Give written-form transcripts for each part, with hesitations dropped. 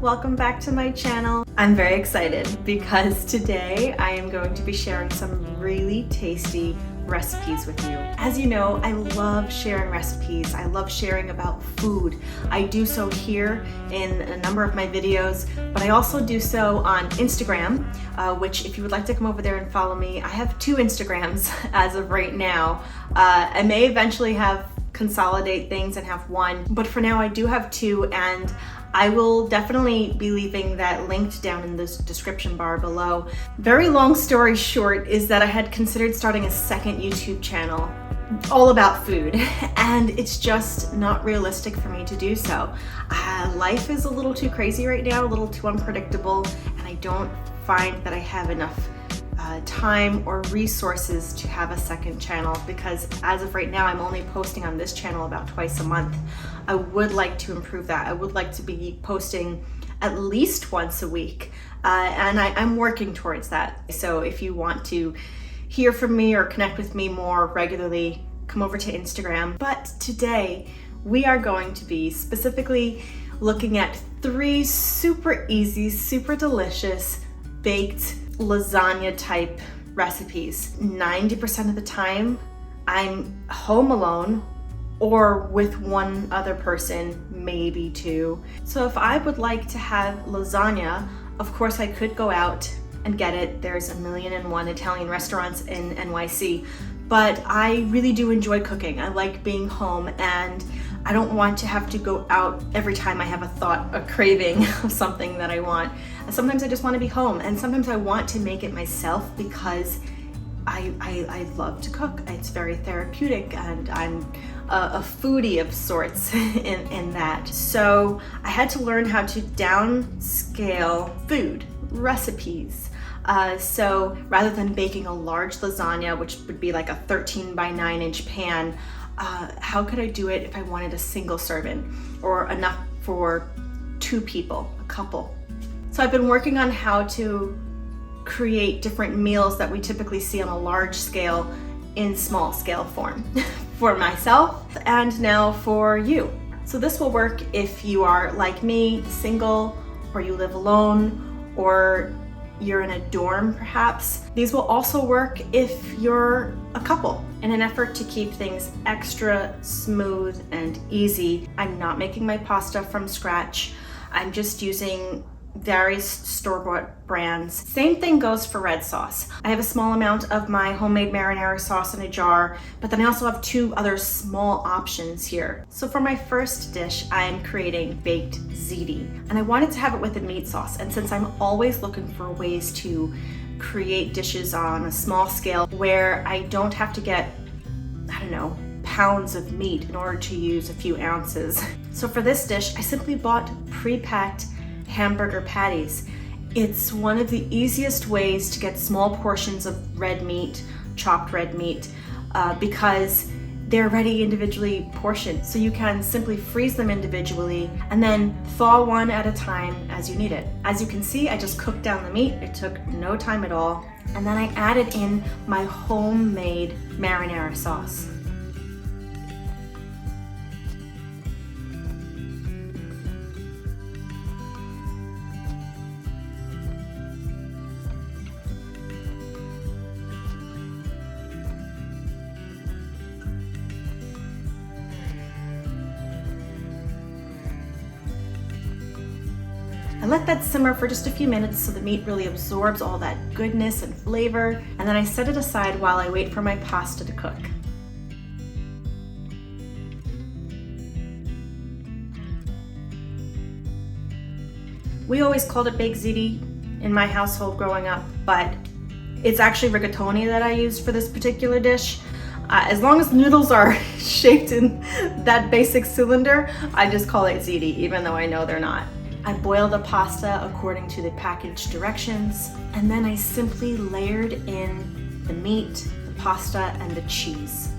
welcome back to my channel. I'm very excited because today I am going to be sharing some really tasty recipes with you. As you know, I love sharing recipes. I love sharing about food. I do so here in a number of my videos, but I also do so on Instagram, which if you would like to come over there and follow me, I have 2 Instagrams as of right now. I may eventually consolidate things and have 1, but for now I do have 2, and I will definitely be leaving that linked down in the description bar below. Very long story short is that I had considered starting a second YouTube channel all about food, and it's just not realistic for me to do so. Life is a little too crazy right now, a little too unpredictable, and I don't find that I have enough time or resources to have a second channel, because as of right now I'm only posting on this channel about twice a month. I would like to improve that. I would like to be posting at least once a week, and I'm working towards that. So if you want to hear from me or connect with me more regularly, come over to Instagram. But today we are going to be specifically looking at 3 super easy, super delicious baked lasagna type recipes. 90% of the time I'm home alone or with one other person, maybe 2. So if I would like to have lasagna, of course I could go out and get it. There's 1,000,001 Italian restaurants in NYC, but I really do enjoy cooking. I like being home, and I don't want to have to go out every time I have a craving of something that I want. Sometimes I just want to be home, and sometimes I want to make it myself because I love to cook. It's very therapeutic, and I'm a foodie of sorts in that. So I had to learn how to downscale food recipes. So rather than baking a large lasagna, which would be like a 13 by 9 inch pan, how could I do it if I wanted a single serving or enough for 2 people, a couple? So I've been working on how to create different meals that we typically see on a large scale in small scale form for myself and now for you. So this will work if you are like me, single, or you live alone, or you're in a dorm perhaps. These will also work if you're a couple. In an effort to keep things extra smooth and easy, I'm not making my pasta from scratch. I'm just using various store-bought brands. Same thing goes for red sauce. I have a small amount of my homemade marinara sauce in a jar, but then I also have 2 other small options here. So for my first dish, I'm creating baked ziti, and I wanted to have it with a meat sauce. And since I'm always looking for ways to create dishes on a small scale where I don't have to get, I don't know, pounds of meat in order to use a few ounces. So for this dish, I simply bought pre-packed hamburger patties. It's one of the easiest ways to get small portions of red meat, chopped red meat, because they're already individually portioned. So you can simply freeze them individually and then thaw one at a time as you need it. As you can see, I just cooked down the meat. It took no time at all. And then I added in my homemade marinara sauce. I let that simmer for just a few minutes so the meat really absorbs all that goodness and flavor, and then I set it aside while I wait for my pasta to cook. We always called it baked ziti in my household growing up, but it's actually rigatoni that I used for this particular dish. As long as the noodles are shaped in that basic cylinder, I just call it ziti, even though I know they're not. I boiled the pasta according to the package directions, and then I simply layered in the meat, the pasta, and the cheese.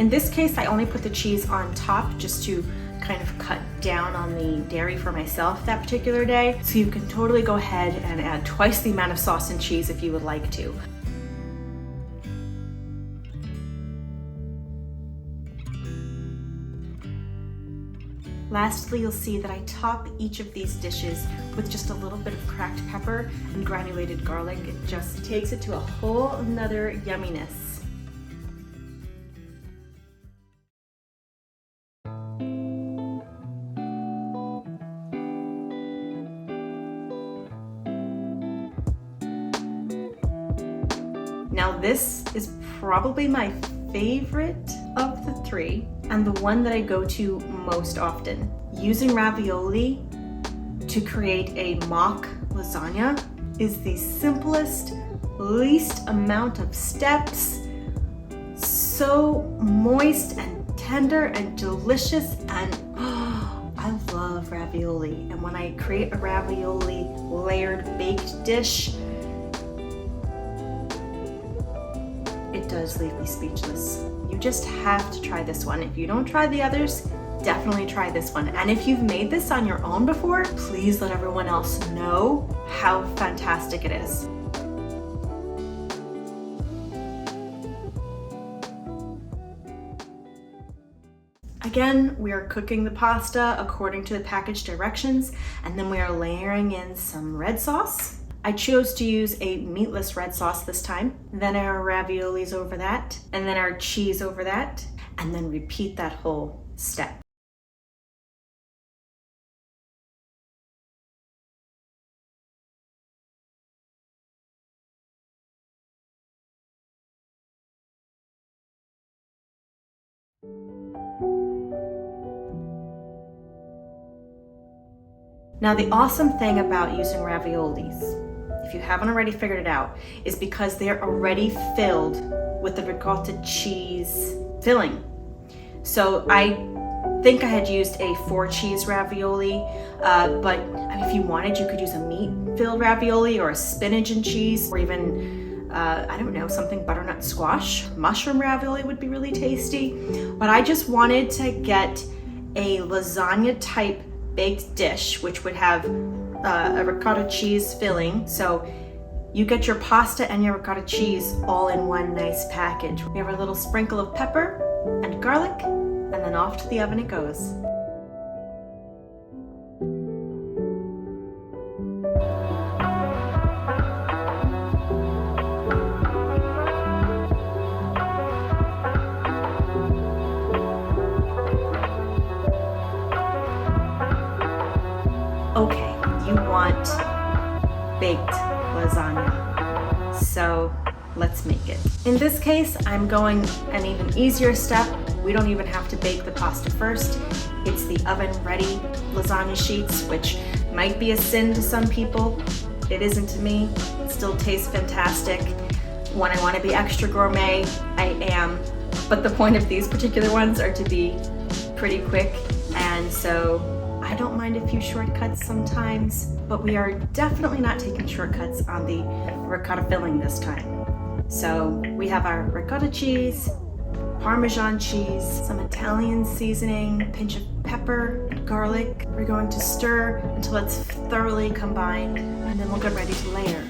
In this case, I only put the cheese on top just to kind of cut down on the dairy for myself that particular day. So you can totally go ahead and add twice the amount of sauce and cheese if you would like to. Lastly, you'll see that I top each of these dishes with just a little bit of cracked pepper and granulated garlic. It just takes it to a whole nother yumminess. Now this is probably my favorite of the three and the one that I go to most often. Using ravioli to create a mock lasagna is the simplest, least amount of steps, so moist and tender and delicious, and I love ravioli. And when I create a ravioli layered baked dish, it does leave me speechless. You just have to try this one. If you don't try the others, definitely try this one. And if you've made this on your own before, please let everyone else know how fantastic it is. Again, we are cooking the pasta according to the package directions, and then we are layering in some red sauce. I chose to use a meatless red sauce this time, then our raviolis over that, and then our cheese over that, and then repeat that whole step. Now, the awesome thing about using raviolis, if you haven't already figured it out, is because they're already filled with the ricotta cheese filling. So I think I had used a 4-cheese ravioli, but if you wanted, you could use a meat-filled ravioli or a spinach and cheese, or even, I don't know, something butternut squash. Mushroom ravioli would be really tasty. But I just wanted to get a lasagna-type baked dish, which would have a ricotta cheese filling. So you get your pasta and your ricotta cheese all in one nice package. We have a little sprinkle of pepper and garlic, and then off to the oven it goes. Okay, you want baked lasagna, so let's make it. In this case, I'm going an even easier step. We don't even have to bake the pasta first. It's the oven-ready lasagna sheets, which might be a sin to some people. It isn't to me. It still tastes fantastic. When I want to be extra gourmet, I am. But the point of these particular ones are to be pretty quick, and so I don't mind a few shortcuts sometimes, but we are definitely not taking shortcuts on the ricotta filling this time. So we have our ricotta cheese, Parmesan cheese, some Italian seasoning, a pinch of pepper, garlic. We're going to stir until it's thoroughly combined, and then we'll get ready to layer.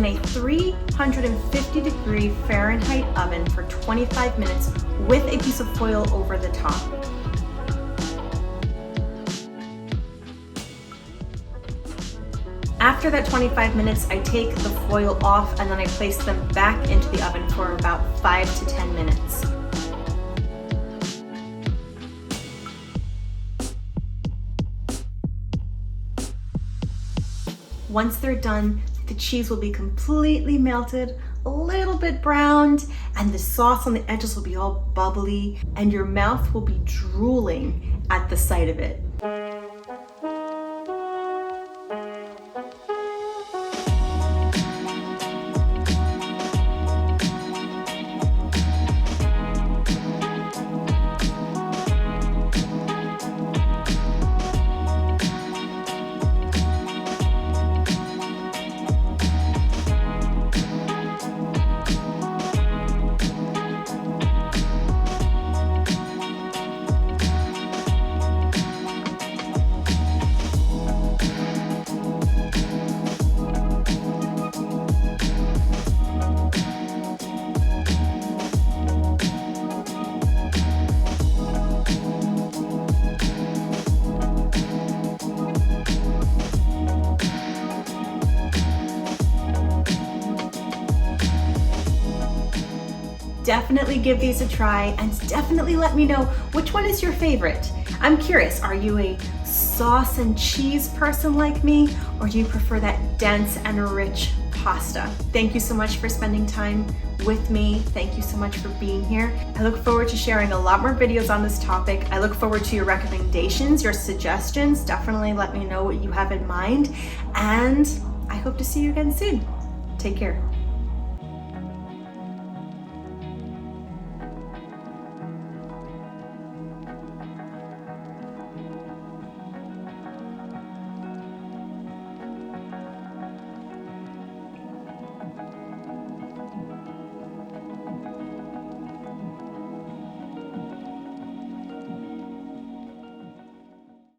in a 350 degree Fahrenheit oven for 25 minutes with a piece of foil over the top. After that 25 minutes, I take the foil off and then I place them back into the oven for about 5 to 10 minutes. Once they're done, the cheese will be completely melted, a little bit browned, and the sauce on the edges will be all bubbly, and your mouth will be drooling at the sight of it. Definitely give these a try and definitely let me know which one is your favorite. I'm curious, are you a sauce and cheese person like me, or do you prefer that dense and rich pasta? Thank you so much for spending time with me. Thank you so much for being here. I look forward to sharing a lot more videos on this topic. I look forward to your recommendations, your suggestions. Definitely let me know what you have in mind, and I hope to see you again soon. Take care.